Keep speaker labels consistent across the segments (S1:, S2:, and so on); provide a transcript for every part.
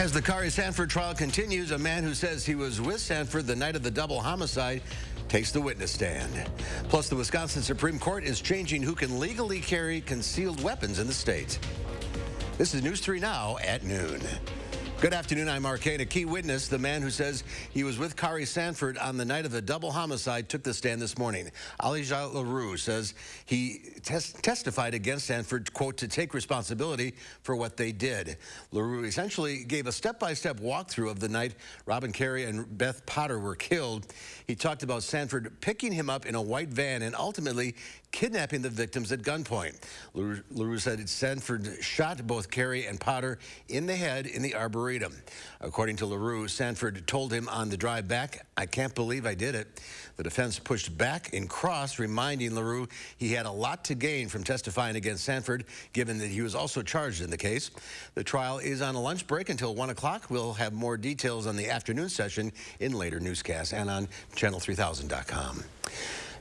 S1: As the Kari Sanford trial continues, a man who says he was with Sanford the night of the double homicide takes the witness stand. Plus, the Wisconsin Supreme Court is changing who can legally carry concealed weapons in the state. This is News 3 Now at noon. Good afternoon, I'm Mark Kane. A key witness, the man who says he was with Kari Sanford on the night of the double homicide, took the stand this morning. Elijah LaRue says he testified against Sanford, quote, to take responsibility for what they did. LaRue essentially gave a step-by-step walkthrough of the night Robin Carey and Beth Potter were killed. He talked about Sanford picking him up in a white van and ultimately kidnapping the victims at gunpoint. LaRue said Sanford shot both Carey and Potter in the head in the Arboretum. According to LaRue, Sanford told him on the drive back, "I can't believe I did it." The defense pushed back in cross, reminding LaRue he had a lot to gain from testifying against Sanford, given that he was also charged in the case. The trial is on a lunch break until 1 o'clock. We'll have more details on the afternoon session in later newscasts and on channel3000.com.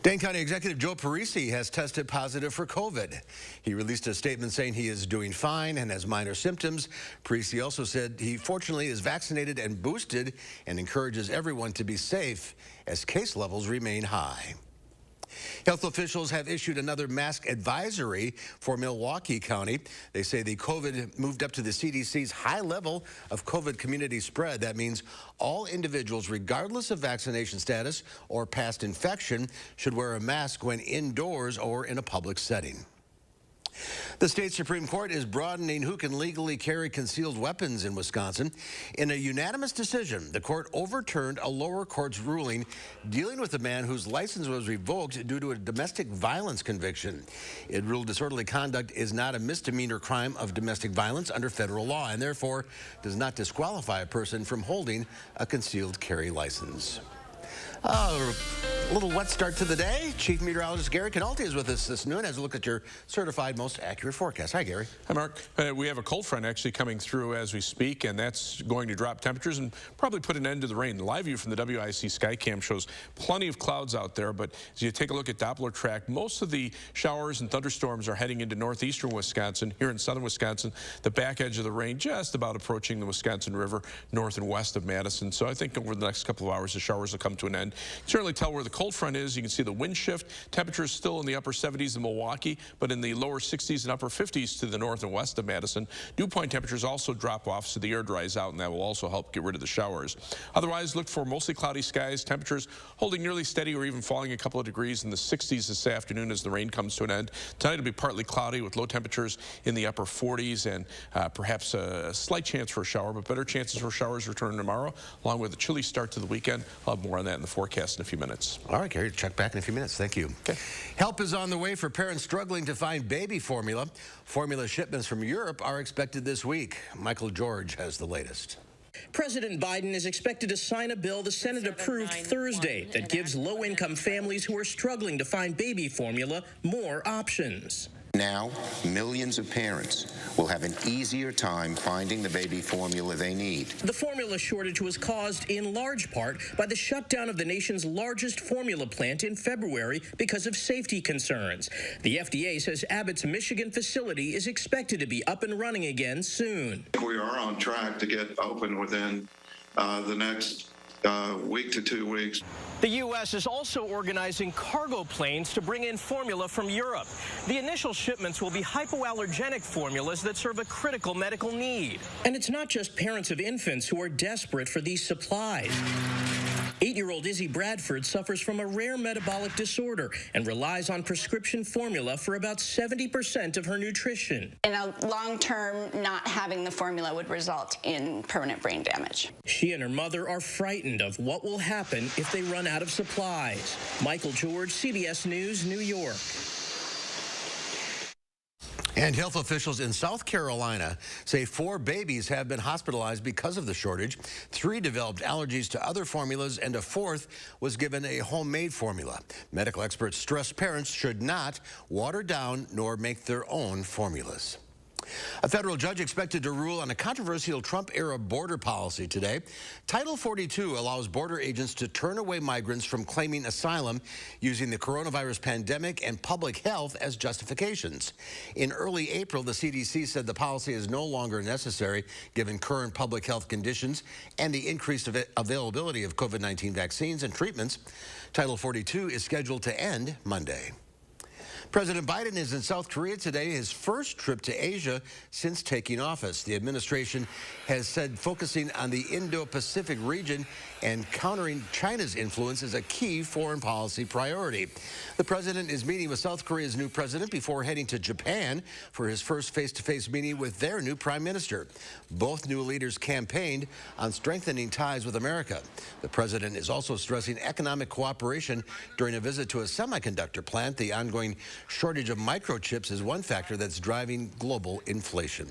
S1: Dane County Executive Joe Parisi has tested positive for COVID. He released a statement saying he is doing fine and has minor symptoms. Parisi also said he fortunately is vaccinated and boosted and encourages everyone to be safe as case levels remain high. Health officials have issued another mask advisory for Milwaukee County. They say the COVID moved up to the CDC's high level of COVID community spread. That means all individuals, regardless of vaccination status or past infection, should wear a mask when indoors or in a public setting. The state Supreme Court is broadening who can legally carry concealed weapons in Wisconsin. In a unanimous decision, the court overturned a lower court's ruling dealing with a man whose license was revoked due to a domestic violence conviction. It ruled disorderly conduct is not a misdemeanor crime of domestic violence under federal law and therefore does not disqualify a person from holding a concealed carry license. A little wet start to the day. Chief Meteorologist Gary Canalti is with us this noon as we look at your certified most accurate forecast. Hi, Gary.
S2: Hi, Mark. We have a cold front actually coming through as we speak, and that's going to drop temperatures and probably put an end to the rain. The live view from the WISC Skycam shows plenty of clouds out there, but as you take a look at Doppler track, most of the showers and thunderstorms are heading into northeastern Wisconsin. Here in southern Wisconsin, the back edge of the rain just about approaching the Wisconsin River north and west of Madison. So I think over the next couple of hours, the showers will come to an end. You can certainly tell where the cold front is. You can see the wind shift. Temperatures still in the upper 70s in Milwaukee, but in the lower 60s and upper 50s to the north and west of Madison. Dew point temperatures also drop off, so the air dries out, and that will also help get rid of the showers. Otherwise, look for mostly cloudy skies. Temperatures holding nearly steady or even falling a couple of degrees in the 60s this afternoon as the rain comes to an end. Tonight will be partly cloudy with low temperatures in the upper 40s and perhaps a slight chance for a shower, but better chances for showers returning tomorrow, along with a chilly start to the weekend. I'll have more on that in the forecast in a few minutes.
S1: All right, Gary, check back in a few minutes. Thank you.
S2: Okay.
S1: Help is on the way for parents struggling to find baby formula. Formula shipments from Europe are expected this week. Michael George has the latest.
S3: President Biden is expected to sign a bill the Senate approved Thursday that gives low-income families who are struggling to find baby formula more options.
S4: Now, millions of parents will have an easier time finding the baby formula they need.
S3: The formula shortage was caused in large part by the shutdown of the nation's largest formula plant in February because of safety concerns. The FDA says Abbott's Michigan facility is expected to be up and running again soon.
S5: We are on track to get open within the next week to 2 weeks.
S3: The U.S. is also organizing cargo planes to bring in formula from Europe. The initial shipments will be hypoallergenic formulas that serve a critical medical need. And it's not just parents of infants who are desperate for these supplies. 8-year-old Izzy Bradford suffers from a rare metabolic disorder and relies on prescription formula for about 70% of her nutrition.
S6: In a long term, not having the formula would result in permanent brain damage.
S3: She and her mother are frightened of what will happen if they run out of supplies. Michael George, CBS News, New York.
S1: And health officials in South Carolina say 4 babies have been hospitalized because of the shortage. 3 developed allergies to other formulas, and a 4th was given a homemade formula. Medical experts stress parents should not water down nor make their own formulas. A federal judge expected to rule on a controversial Trump-era border policy today. Title 42 allows border agents to turn away migrants from claiming asylum using the coronavirus pandemic and public health as justifications. In early April, the CDC said the policy is no longer necessary given current public health conditions and the increased availability of COVID-19 vaccines and treatments. Title 42 is scheduled to end Monday. President Biden is in South Korea today, his first trip to Asia since taking office. The administration has said focusing on the Indo-Pacific region and countering China's influence is a key foreign policy priority. The president is meeting with South Korea's new president before heading to Japan for his first face-to-face meeting with their new prime minister. Both new leaders campaigned on strengthening ties with America. The president is also stressing economic cooperation during a visit to a semiconductor plant. The ongoing shortage of microchips is one factor that's driving global inflation.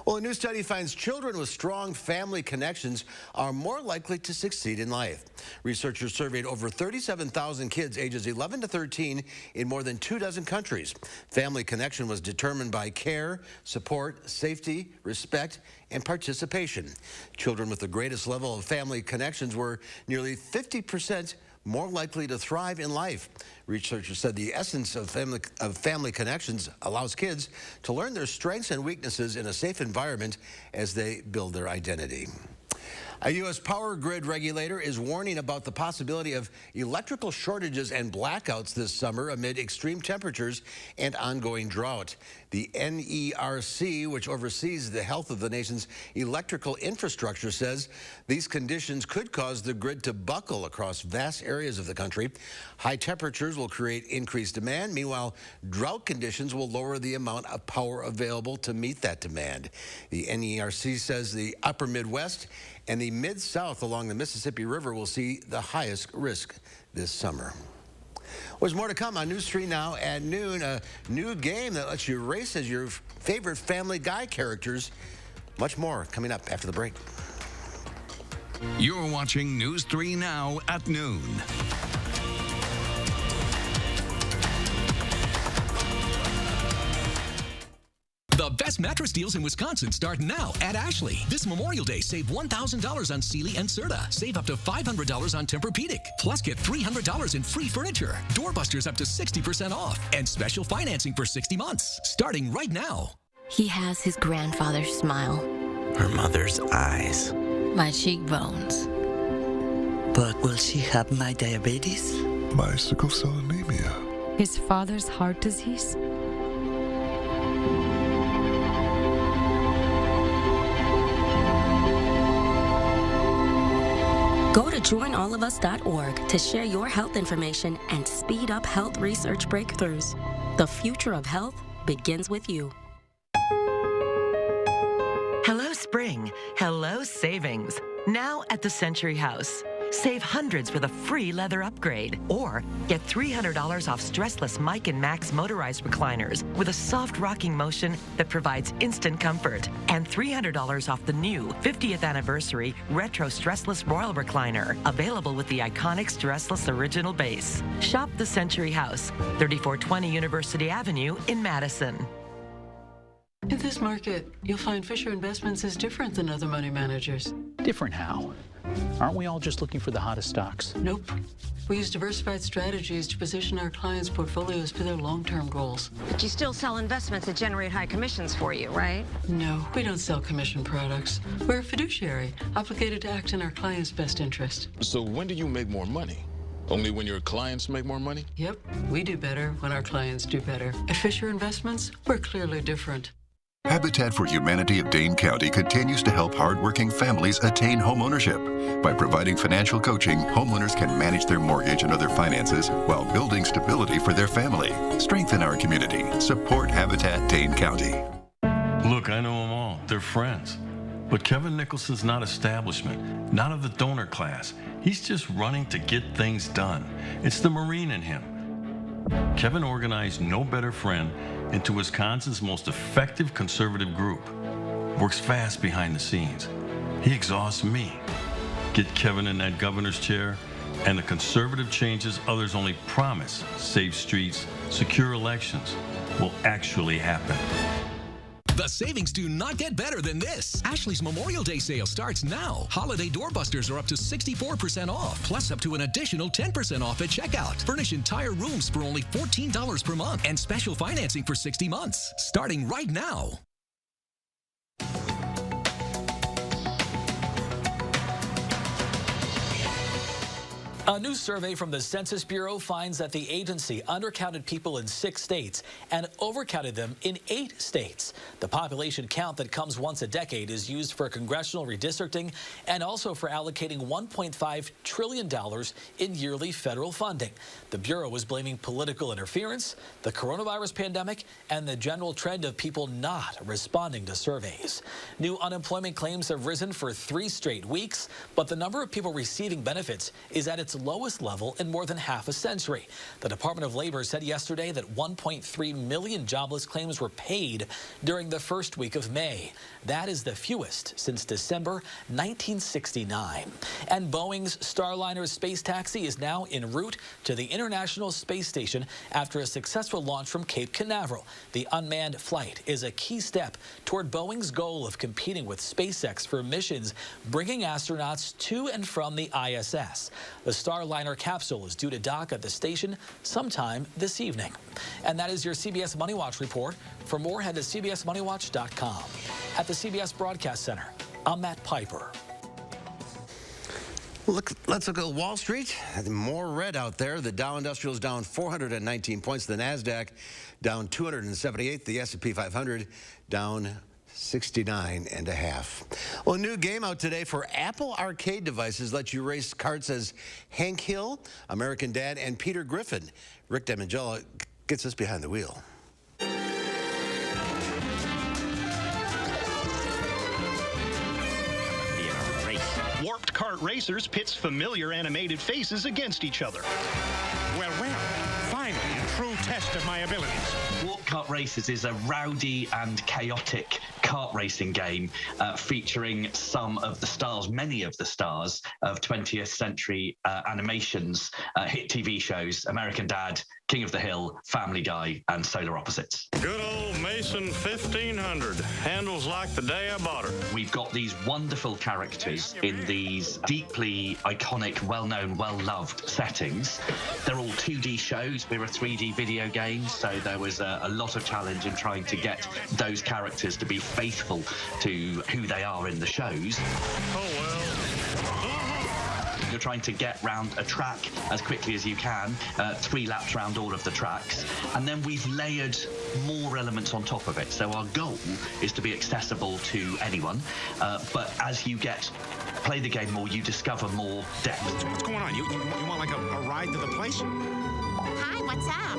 S1: Well, a new study finds children with strong family connections are more likely to succeed in life. Researchers surveyed over 37,000 kids ages 11 to 13 in more than 24 countries. Family connection was determined by care, support, safety, respect, and participation. Children with the greatest level of family connections were nearly 50% more likely to thrive in life. Researchers said the essence of family connections allows kids to learn their strengths and weaknesses in a safe environment as they build their identity. A U.S. power grid regulator is warning about the possibility of electrical shortages and blackouts this summer amid extreme temperatures and ongoing drought. The NERC, which oversees the health of the nation's electrical infrastructure, says these conditions could cause the grid to buckle across vast areas of the country. High temperatures will create increased demand. Meanwhile, drought conditions will lower the amount of power available to meet that demand. The NERC says the upper Midwest and the Mid-South along the Mississippi River will see the highest risk this summer. There's more to come on News 3 Now at noon. A new game that lets you race as your favorite Family Guy characters. Much more coming up after the break.
S7: You're watching News 3 Now at noon.
S8: The best mattress deals in Wisconsin start now at Ashley. This Memorial Day, save $1,000 on Sealy and Serta. Save up to $500 on Tempur-Pedic. Plus, get $300 in free furniture. Doorbusters up to 60% off. And special financing for 60 months. Starting right now.
S9: He has his grandfather's smile.
S10: Her mother's eyes.
S9: My cheekbones.
S10: But will she have my diabetes?
S11: My sickle cell anemia.
S12: His father's heart disease?
S13: Go to joinallofus.org to share your health information and speed up health research breakthroughs. The future of health begins with you.
S14: Hello, spring. Hello, savings. Now at the Century House. Save hundreds with a free leather upgrade. Or get $300 off stressless Mike and Max motorized recliners with a soft rocking motion that provides instant comfort. And $300 off the new 50th anniversary retro stressless Royal recliner, available with the iconic stressless original base. Shop the Century House, 3420 University Avenue in Madison.
S15: In this market, you'll find Fisher Investments is different than other money managers.
S16: Different how? Aren't we all just looking for the hottest stocks?
S15: Nope. We use diversified strategies to position our clients' portfolios for their long-term goals.
S17: But you still sell investments that generate high commissions for you, right?
S15: No, we don't sell commission products. We're a fiduciary, obligated to act in our clients' best interest.
S18: So when do you make more money? Only when your clients make more money?
S15: Yep. We do better when our clients do better. At Fisher Investments, we're clearly different.
S11: Habitat for Humanity of Dane County continues to help hardworking families attain homeownership. By providing financial coaching, homeowners can manage their mortgage and other finances while building stability for their family. Strengthen our community. Support Habitat Dane County.
S19: Look, I know them all. They're friends. But Kevin Nicholson's not establishment, not of the donor class. He's just running to get things done. It's the Marine in him. Kevin organized no better friend into Wisconsin's most effective conservative group. Works fast behind the scenes. He exhausts me. Get Kevin in that governor's chair, and the conservative changes others only promise, safe streets, secure elections, will actually happen.
S8: The savings do not get better than this. Ashley's Memorial Day sale starts now. Holiday doorbusters are up to 64% off, plus up to an additional 10% off at checkout. Furnish entire rooms for only $14 per month and special financing for 60 months, starting right now.
S20: A new survey from the Census Bureau finds that the agency undercounted people in 6 states and overcounted them in 8 states. The population count that comes once a decade is used for congressional redistricting and also for allocating $1.5 trillion in yearly federal funding. The Bureau is blaming political interference, the coronavirus pandemic, and the general trend of people not responding to surveys. New unemployment claims have risen for 3 straight weeks, but the number of people receiving benefits is at its lowest level in more than half a century. The Department of Labor said yesterday that 1.3 million jobless claims were paid during the first week of May. That is the fewest since December 1969. And Boeing's Starliner space taxi is now en route to the International Space Station after a successful launch from Cape Canaveral. The unmanned flight is a key step toward Boeing's goal of competing with SpaceX for missions bringing astronauts to and from the ISS. The Starliner capsule is due to dock at the station sometime this evening. And that is your CBS Money Watch report. For more, head to cbsmoneywatch.com. At the CBS Broadcast Center, I'm Matt Piper.
S1: Let's look at Wall Street. More red out there. The Dow Industrial is down 419 points. The NASDAQ down 278. The S&P 500 down 69.5. Well, a new game out today for Apple Arcade devices lets you race carts as Hank Hill, American Dad, and Peter Griffin. Rick Damangella gets us behind the wheel.
S21: Warped Kart Racers pits familiar animated faces against each other.
S22: Well, finally, a true test of my abilities.
S23: Warped Kart Racers is a rowdy and chaotic kart racing game featuring some of the stars, many of the stars of 20th century animations, hit TV shows, American Dad, King of the Hill, Family Guy, and Solar Opposites.
S22: Good old Mason 1500. Handles like the day I bought her.
S23: We've got these wonderful characters in these deeply iconic, well-known, well-loved settings. They're all 2D shows. We're a 3D video game, so there was a lot of challenge in trying to get those characters to be faithful to who they are in the shows.
S22: Oh, well.
S23: You're trying to get round a track as quickly as you can, 3 laps round all of the tracks, and then we've layered more elements on top of it. So our goal is to be accessible to anyone, but as you play the game more, you discover more depth.
S22: What's going on? You want like a ride to the place?
S24: Hi, what's up?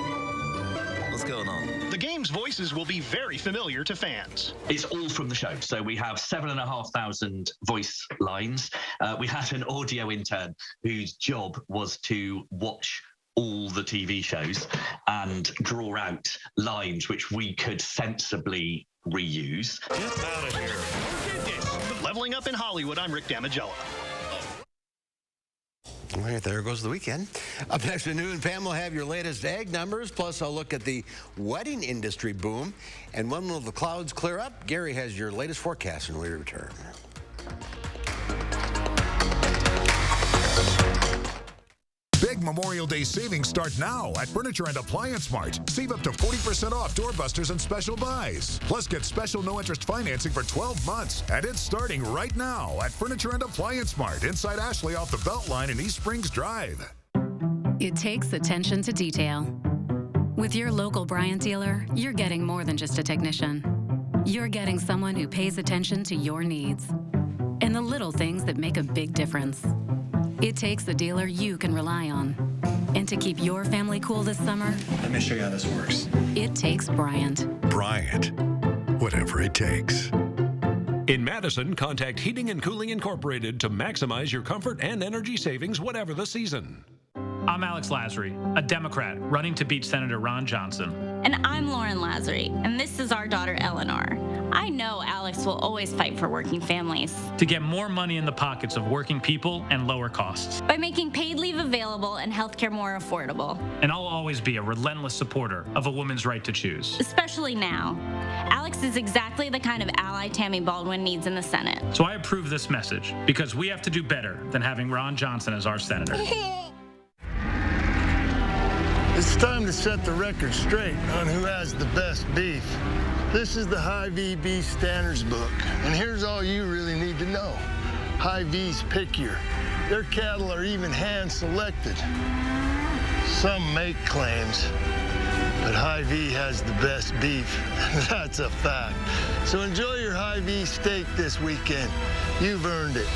S23: What's going on?
S21: The game's voices will be very familiar to fans.
S23: It's all from the show. So we have 7,500 voice lines. We had an audio intern whose job was to watch all the TV shows and draw out lines which we could sensibly reuse.
S22: Get out of here. Who did this?
S21: Leveling Up in Hollywood, I'm Rick Damangella.
S1: All right, there goes the weekend. Up next at noon, Pam will have your latest ag numbers, plus I'll look at the wedding industry boom. And when will the clouds clear up? Gary has your latest forecast when we return.
S25: Big Memorial Day savings start now at Furniture and Appliance Mart. Save up to 40% off doorbusters and special buys. Plus, get special no-interest financing for 12 months. And it's starting right now at Furniture and Appliance Mart inside Ashley off the Beltline in East Springs Drive.
S12: It takes attention to detail. With your local Bryant dealer, you're getting more than just a technician. You're getting someone who pays attention to your needs and the little things that make a big difference. It takes a dealer you can rely on. And to keep your family cool this summer,
S26: let me show you how this works.
S12: It takes Bryant.
S25: Bryant, whatever it takes.
S27: In Madison, contact Heating and Cooling Incorporated to maximize your comfort and energy savings whatever the season.
S16: I'm Alex Lasry, a Democrat running to beat Senator Ron Johnson.
S2: And I'm Lauren Lazary, and this is our daughter Eleanor. I know Alex will always fight for working families.
S3: To get more money in the pockets of working people and lower costs.
S2: By making paid leave available and healthcare more affordable.
S3: And I'll always be a relentless supporter of a woman's right to choose.
S2: Especially now. Alex is exactly the kind of ally Tammy Baldwin needs in the Senate.
S3: So I approve this message because we have to do better than having Ron Johnson as our senator.
S4: It's time to set the record straight on who has the best beef. This is the Hy-Vee Beef Standards Book, and here's all you really need to know. Hy-Vee's pickier. Their cattle are even hand-selected. Some make claims, but Hy-Vee has the best beef. That's a fact. So enjoy your Hy-Vee steak this weekend. You've earned it.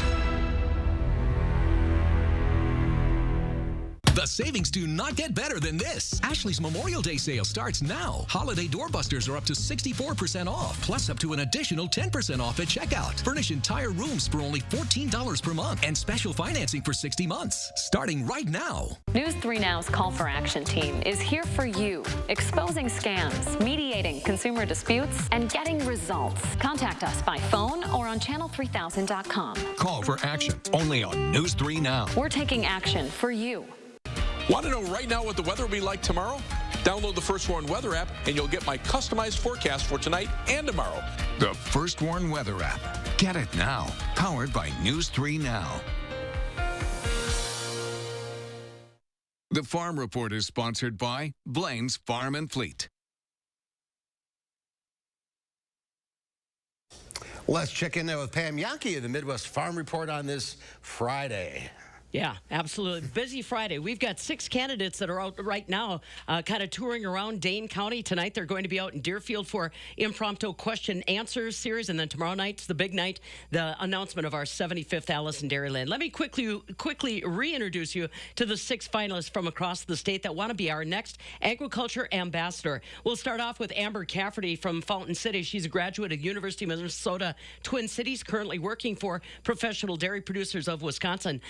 S8: The savings do not get better than this. Ashley's Memorial Day sale starts now. Holiday doorbusters are up to 64% off, plus up to an additional 10% off at checkout. Furnish entire rooms for only $14 per month and special financing for 60 months, starting right now.
S5: News 3 Now's Call for Action team is here for you, exposing scams, mediating consumer disputes, and getting results. Contact us by phone or on channel3000.com.
S27: Call for action, only on News 3 Now.
S5: We're taking action for you.
S6: Want to know right now what the weather will be like tomorrow? Download the First Warn Weather app, and you'll get my customized forecast for tonight and tomorrow.
S27: The First Warn Weather app. Get it now. Powered by News 3 Now. The Farm Report is sponsored by Blaine's Farm and Fleet.
S1: Let's check in there with Pam Yankee of the Midwest Farm Report on this Friday.
S7: Yeah, absolutely. Busy Friday. We've got 6 candidates that are out right now kind of touring around Dane County. Tonight, they're going to be out in Deerfield for impromptu question-answer series. And then tomorrow night's the big night, the announcement of our 75th Allison Dairyland. Let me quickly reintroduce you to the 6 finalists from across the state that want to be our next agriculture ambassador. We'll start off with Amber Cafferty from Fountain City. She's a graduate of University of Minnesota Twin Cities, currently working for Professional Dairy Producers of Wisconsin.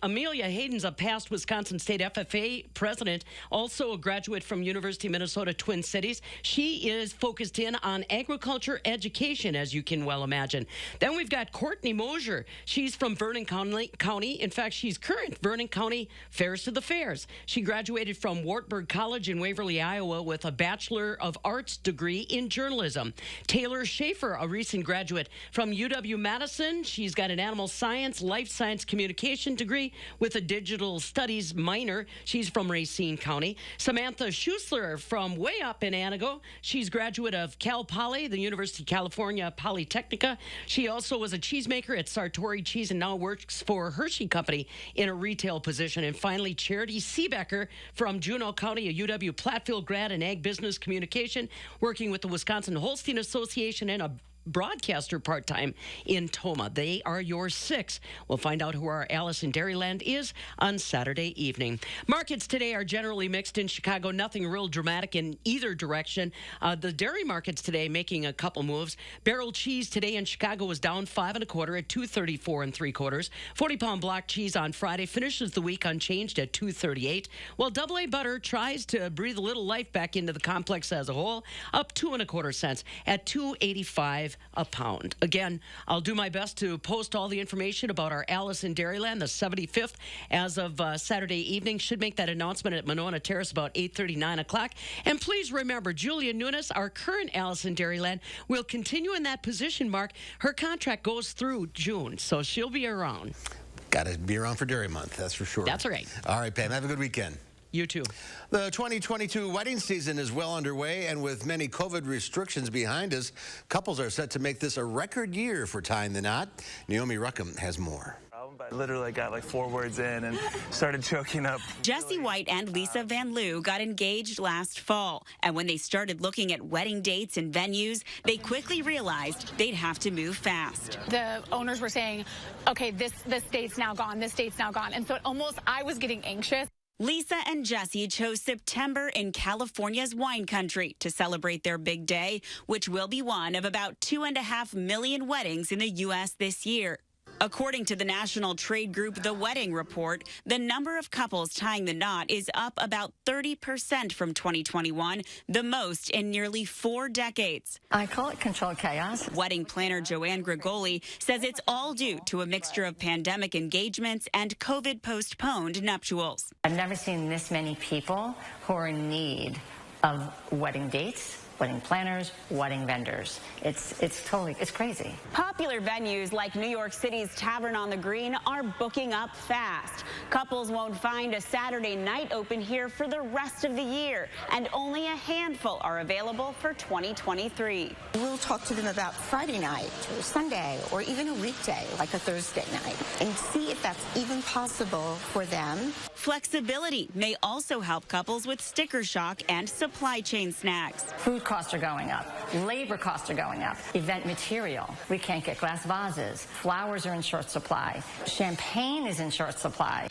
S7: Amelia Hayden's a past Wisconsin State FFA president, also a graduate from University of Minnesota Twin Cities. She is focused in on agriculture education, as you can well imagine. Then we've got Courtney Mosier. She's from Vernon County. In fact, she's current Vernon County Fairs to the Fairs. She graduated from Wartburg College in Waverly, Iowa, with a Bachelor of Arts degree in journalism. Taylor Schaefer, a recent graduate from UW-Madison. She's got an animal science, life science communication degree with a digital studies minor. She's from Racine County. Samantha Schussler from way up in Anago. She's graduate of Cal Poly, the University of California Polytechnica. She also was a cheesemaker at Sartori Cheese and now works for Hershey Company in a retail position. And finally, Charity Seebecker from Juneau County, a UW Platteville grad in ag business communication, working with the Wisconsin Holstein Association and a broadcaster part-time in Toma. They are your 6. We'll find out who our Allison Dairyland is on Saturday evening. Markets today are generally mixed in Chicago. Nothing real dramatic in either direction. The dairy markets today making a couple moves. Barrel cheese today in Chicago was down 5 1/4 at $2.34 3/4. 40-pound block cheese on Friday finishes the week unchanged at $2.38. While AA butter tries to breathe a little life back into the complex as a whole, up 2 1/4 cents at $2.85 a pound. Again, I'll do my best to post all the information about our Allison Dairyland, the 75th, as of Saturday evening. Should make that announcement at Monona Terrace about 8:30, 9 o'clock. And please remember, Julia Nunes, our current Allison Dairyland, will continue in that position, Mark. Her contract goes through June, so she'll be around.
S1: Got to be around for Dairy Month, that's for sure.
S7: That's right.
S1: All right, Pam, have a good weekend.
S7: You too.
S1: The 2022 wedding season is well underway, and with many COVID restrictions behind us, couples are set to make this a record year for tying the knot. Naomi Ruckham has more.
S26: I literally got like 4 words in and started choking up.
S28: Jesse White and Lisa Van Loo got engaged last fall, and when they started looking at wedding dates and venues, they quickly realized they'd have to move fast.
S29: The owners were saying, okay, this date's now gone, this date's now gone, and so I was getting anxious.
S28: Lisa and Jesse chose September in California's wine country to celebrate their big day, which will be one of about 2.5 million weddings in the U.S. this year. According to the national trade group The Wedding Report, the number of couples tying the knot is up about 30% from 2021, the most in nearly 4 decades.
S9: I call it controlled chaos.
S28: Wedding planner Joanne Grigoli says it's all due to a mixture of pandemic engagements and COVID postponed nuptials.
S9: I've never seen this many people who are in need of wedding dates, wedding planners, wedding vendors. It's crazy.
S28: Popular venues like New York City's Tavern on the Green are booking up fast. Couples won't find a Saturday night open here for the rest of the year, and only a handful are available for 2023.
S24: We'll talk to them about Friday night or Sunday or even a weekday like a Thursday night and see if that's even possible for them.
S28: Flexibility may also help couples with sticker shock and supply chain snacks.
S9: Food costs are going up. Labor costs are going up. Event material. We can't get glass vases. Flowers are in short supply. Champagne is in short supply.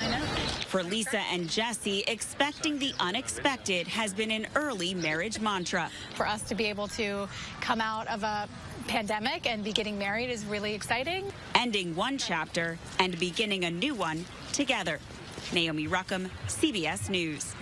S28: For Lisa and Jesse, expecting the unexpected has been an early marriage mantra.
S29: For us to be able to come out of a pandemic and be getting married is really exciting.
S28: Ending one chapter and beginning a new one together. Naomi Ruckham, CBS News.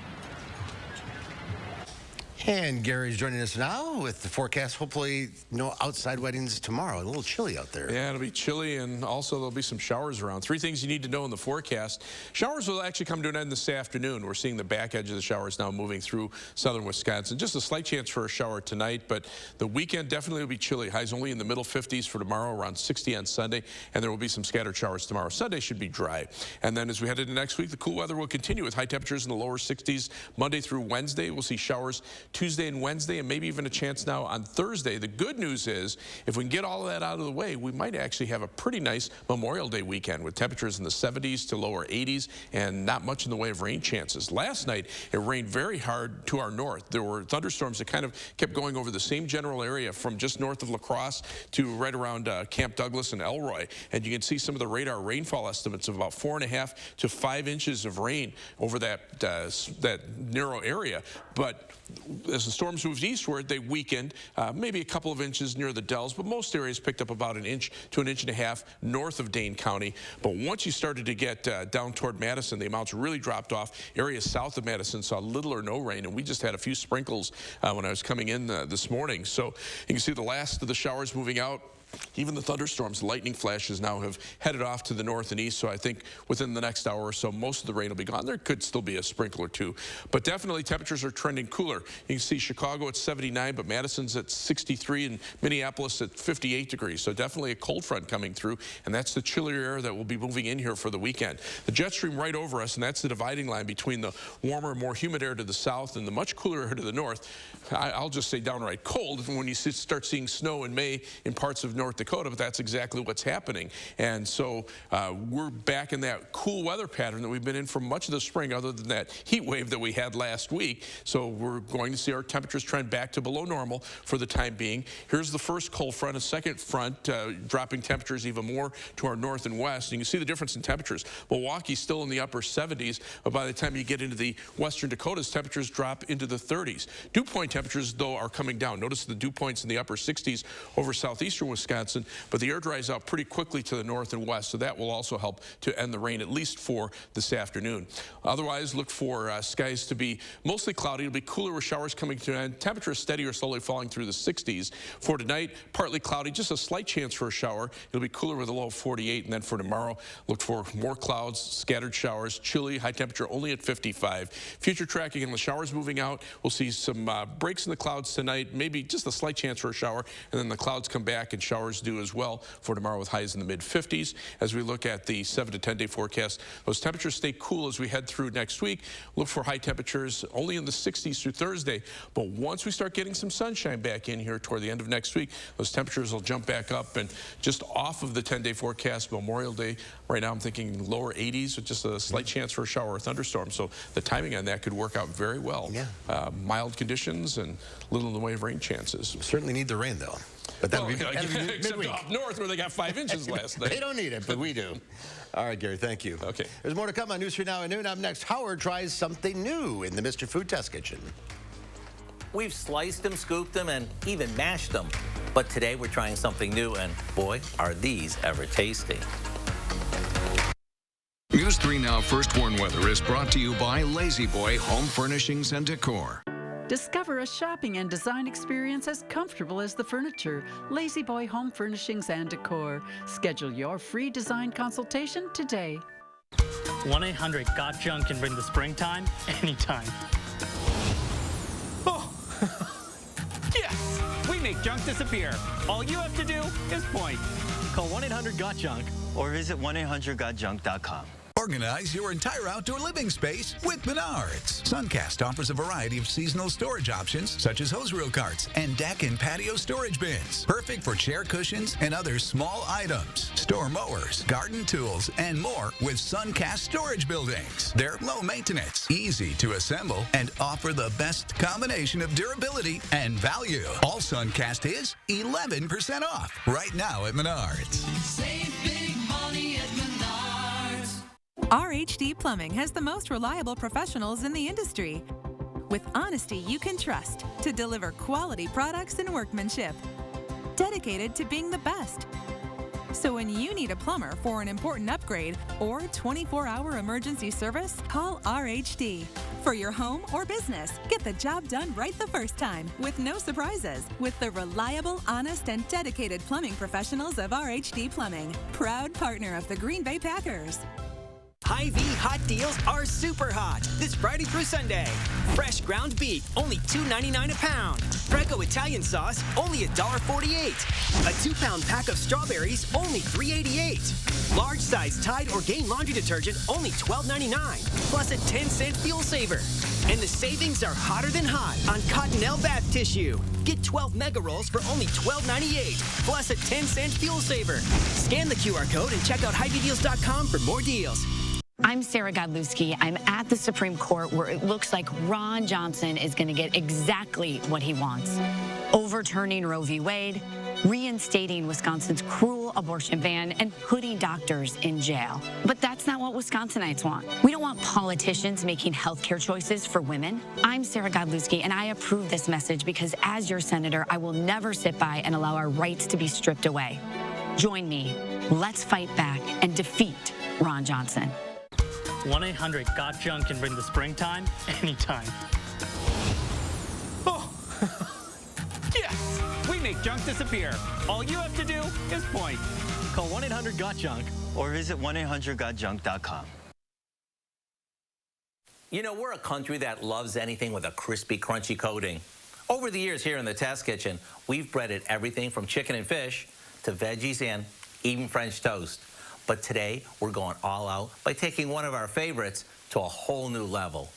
S1: And Gary's joining us now with the forecast. Hopefully, no outside weddings tomorrow. A little chilly out there.
S6: Yeah, it'll be chilly, and also there'll be some showers around. 3 things you need to know in the forecast. Showers will actually come to an end this afternoon. We're seeing the back edge of the showers now moving through southern Wisconsin. Just a slight chance for a shower tonight, but the weekend definitely will be chilly. Highs only in the middle 50s for tomorrow, around 60 on Sunday, and there will be some scattered showers tomorrow. Sunday should be dry. And then as we head into next week, the cool weather will continue with high temperatures in the lower 60s Monday through Wednesday. We'll see showers Tuesday and Wednesday, and maybe even a chance now on Thursday. The good news is, if we can get all of that out of the way, we might actually have a pretty nice Memorial Day weekend with temperatures in the 70s to lower 80s and not much in the way of rain chances. Last night, it rained very hard to our north. There were thunderstorms that kind of kept going over the same general area from just north of La Crosse to right around Camp Douglas and Elroy. And you can see some of the radar rainfall estimates of about 4.5 to 5 inches of rain over that narrow area. But as the storms moved eastward, they weakened, maybe a couple of inches near the Dells, but most areas picked up about 1 inch to 1.5 inches north of Dane County. But once you started to get down toward Madison, the amounts really dropped off. Areas south of Madison saw little or no rain, and we just had a few sprinkles when I was coming in this morning. So you can see the last of the showers moving out. Even the thunderstorms, lightning flashes now have headed off to the north and east, so I think within the next hour or so, most of the rain will be gone. There could still be a sprinkle or two, but definitely temperatures are trending cooler. You can see Chicago at 79, but Madison's at 63 and Minneapolis at 58 degrees, so definitely a cold front coming through, and that's the chillier air that will be moving in here for the weekend. The jet stream right over us, and that's the dividing line between the warmer, more humid air to the south and the much cooler air to the north. I'll just say downright cold when you start seeing snow in May in parts of North Dakota, but that's exactly what's happening. And so we're back in that cool weather pattern that we've been in for much of the spring, other than that heat wave that we had last week. So we're going to see our temperatures trend back to below normal for the time being. Here's the first cold front, a second front, dropping temperatures even more to our north and west. And you can see the difference in temperatures. Milwaukee's still in the upper 70s, but by the time you get into the western Dakotas, temperatures drop into the 30s. Dew point temperatures, though, are coming down. Notice the dew points in the upper 60s over southeastern Wisconsin, but the air dries out pretty quickly to the north and west, so that will also help to end the rain, at least for this afternoon. Otherwise, look for skies to be mostly cloudy. It'll be cooler with showers coming to an end. Temperatures steady or slowly falling through the 60s. For tonight, partly cloudy, just a slight chance for a shower. It'll be cooler with a low of 48, and then for tomorrow, look for more clouds, scattered showers, chilly, high temperature only at 55. Future tracking and the showers moving out. We'll see some breaks in the clouds tonight, maybe just a slight chance for a shower, and then the clouds come back and showers do as well for tomorrow with highs in the mid-50s. As we look at the 7 to 10 day forecast, those temperatures stay cool as we head through next week. Look for high temperatures only in the 60s through Thursday, but once we start getting some sunshine back in here toward the end of next week, those temperatures will jump back up. And just off of the 10-day forecast, Memorial Day, right now I'm thinking lower 80s with just a slight chance for a shower or thunderstorm. So the timing on that could work out very well. Yeah. Mild conditions and little in the way of rain chances.
S1: Certainly need the rain, though. But that'll be
S6: except up north where they got 5 inches last night.
S1: They don't need it, but we do. All right, Gary, thank you.
S6: Okay.
S1: There's more to come on News 3 Now at noon. Up next, Howard tries something new in the Mr. Food Test Kitchen.
S10: We've sliced them, scooped them, and even mashed them. But today we're trying something new, and boy, are these ever tasty.
S11: 3 Now First Warn Weather is brought to you by Lazy Boy Home Furnishings and Decor.
S13: Discover a shopping and design experience as comfortable as the furniture. Lazy Boy Home Furnishings and Decor. Schedule your free design consultation today.
S14: 1-800-GOT-JUNK can bring the springtime anytime.
S15: Oh, yes! We make junk disappear. All you have to do is point. Call 1-800-GOT-JUNK or visit 1-800-GOTJUNK.com.
S17: Organize your entire outdoor living space with Menards. Suncast offers a variety of seasonal storage options, such as hose reel carts and deck and patio storage bins. Perfect for chair cushions and other small items. Store mowers, garden tools, and more with Suncast storage buildings. They're low maintenance, easy to assemble, and offer the best combination of durability and value. All Suncast is 11% off right now at Menards.
S18: Save big money at Menards. RHD Plumbing has the most reliable professionals in the industry. With honesty you can trust to deliver quality products and workmanship. Dedicated to being the best. So when you need a plumber for an important upgrade or 24-hour emergency service, call RHD. For your home or business, get the job done right the first time with no surprises with the reliable, honest, and dedicated plumbing professionals of RHD Plumbing. Proud partner of the Green Bay Packers.
S19: Hy-Vee hot deals are super hot this Friday through Sunday. Fresh ground beef, only $2.99 a pound. Prego Italian sauce, only $1.48. A 2-pound pack of strawberries, only $3.88. Large size Tide or Gain laundry detergent, only $12.99. Plus a 10-cent fuel saver. And the savings are hotter than hot on Cottonelle bath tissue. Get 12 mega rolls for only $12.98. Plus a 10-cent fuel saver. Scan the QR code and check out HyVeeDeals.com for more deals.
S20: I'm Sarah Godlewski. I'm at the Supreme Court where it looks like Ron Johnson is going to get exactly what he wants. Overturning Roe v. Wade, reinstating Wisconsin's cruel abortion ban, and putting doctors in jail. But that's not what Wisconsinites want. We don't want politicians making healthcare choices for women. I'm Sarah Godlewski, and I approve this message because as your senator, I will never sit by and allow our rights to be stripped away. Join me. Let's fight back and defeat Ron Johnson.
S14: 1-800-GOT-JUNK can bring the springtime anytime.
S15: Oh, yes! We make junk disappear. All you have to do is point. Call 1-800-GOT-JUNK or visit 1-800-GOTJUNK.com.
S10: You know, we're a country that loves anything with a crispy, crunchy coating. Over the years here in the Test Kitchen, we've breaded everything from chicken and fish to veggies and even French toast. But today, we're going all out by taking one of our favorites to a whole new level.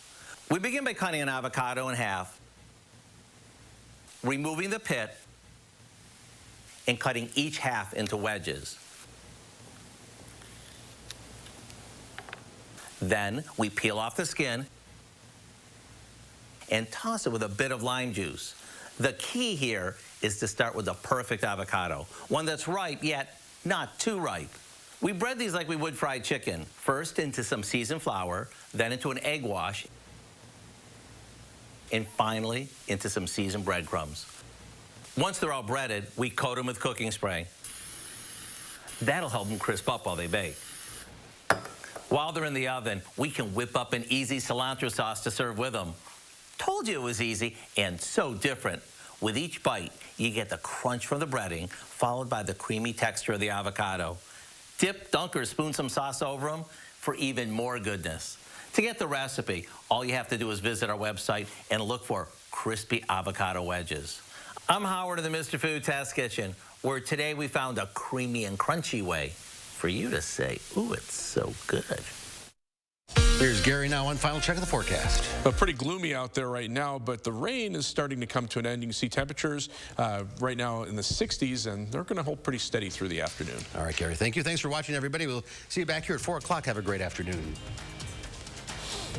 S10: We begin by cutting an avocado in half, removing the pit, and cutting each half into wedges. Then we peel off the skin and toss it with a bit of lime juice. The key here is to start with the perfect avocado, one that's ripe yet not too ripe. We bread these like we would fried chicken. First into some seasoned flour, then into an egg wash, and finally into some seasoned breadcrumbs. Once they're all breaded, we coat them with cooking spray. That'll help them crisp up while they bake. While they're in the oven, we can whip up an easy cilantro sauce to serve with them. Told you it was easy and so different. With each bite, you get the crunch from the breading, followed by the creamy texture of the avocado. Dip, dunk, or spoon some sauce over them for even more goodness. To get the recipe, all you have to do is visit our website and look for crispy avocado wedges. I'm Howard of the Mr. Food Test Kitchen, where today we found a creamy and crunchy way for you to say, ooh, it's so good.
S1: Here's Gary now on Final Check of the Forecast.
S6: Pretty gloomy out there right now, but the rain is starting to come to an end. You can see temperatures right now in the 60s, and they're going to hold pretty steady through the afternoon.
S1: All right, Gary, thank you. Thanks for watching, everybody. We'll see you back here at 4 o'clock. Have a great afternoon.